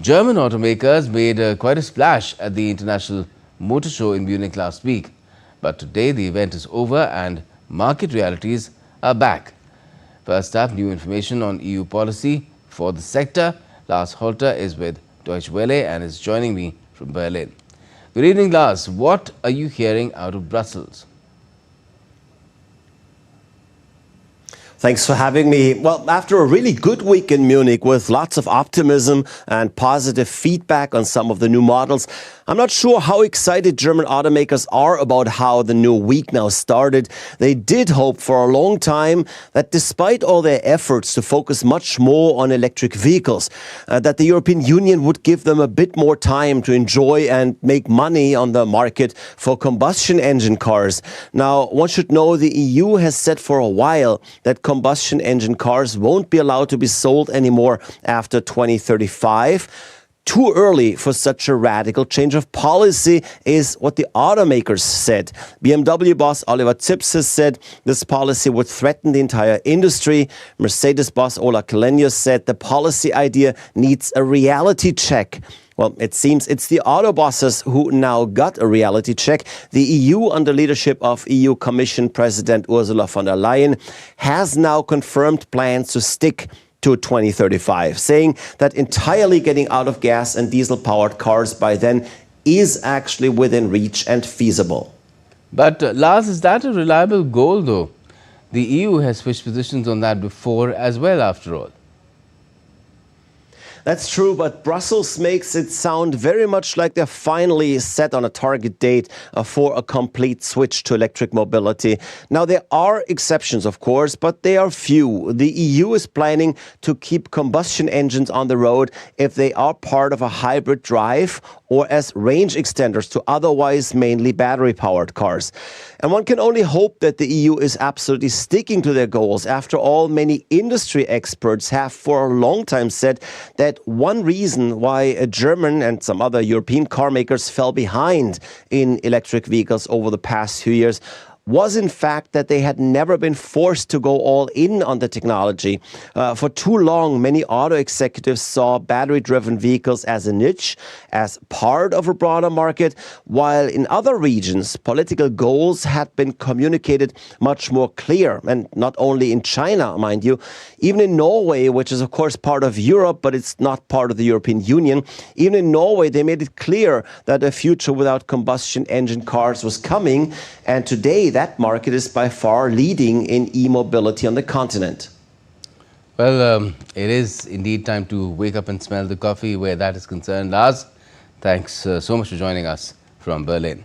German automakers made quite a splash at the International Motor Show in Munich last week. But today the event is over and market realities are back. First up, new information on EU policy for the sector. Lars Holter is with Deutsche Welle and is joining me from Berlin. Good evening, Lars. What are you hearing out of Brussels? Thanks for having me. Well, after a really good week in Munich with lots of optimism and positive feedback on some of the new models, I'm not sure how excited German automakers are about how the new week now started. They did hope for a long time that despite all their efforts to focus much more on electric vehicles, that the European Union would give them a bit more time to enjoy and make money on the market for combustion engine cars. Now, one should know the EU has said for a while that combustion engine cars won't be allowed to be sold anymore after 2035. Too early for such a radical change of policy is what the automakers said. BMW boss Oliver Zipse said this policy would threaten the entire industry. Mercedes boss Ola Källenius said the policy idea needs a reality check. Well, it seems it's the auto bosses who now got a reality check. The EU, under leadership of EU Commission President Ursula von der Leyen, has now confirmed plans to stick to 2035, saying that entirely getting out of gas and diesel-powered cars by then is actually within reach and feasible. But Lars, is that a reliable goal though? The EU has switched positions on that before as well, after all. That's true, but Brussels makes it sound very much like they're finally set on a target date for a complete switch to electric mobility. Now, there are exceptions, of course, but they are few. The EU is planning to keep combustion engines on the road if they are part of a hybrid drive or as range extenders to otherwise mainly battery-powered cars. And one can only hope that the EU is absolutely sticking to their goals. After all, many industry experts have for a long time said that one reason why German and some other European car makers fell behind in electric vehicles over the past few years was in fact that they had never been forced to go all in on the technology. For too long, many auto executives saw battery-driven vehicles as a niche, as part of a broader market, while in other regions, political goals had been communicated much more clear, and not only in China, mind you. Even in Norway, which is of course part of Europe, but it's not part of the European Union, even in Norway, they made it clear that a future without combustion engine cars was coming, and today that market is by far leading in e-mobility on the continent. Well, it is indeed time to wake up and smell the coffee where that is concerned. Lars, thanks so much for joining us from Berlin.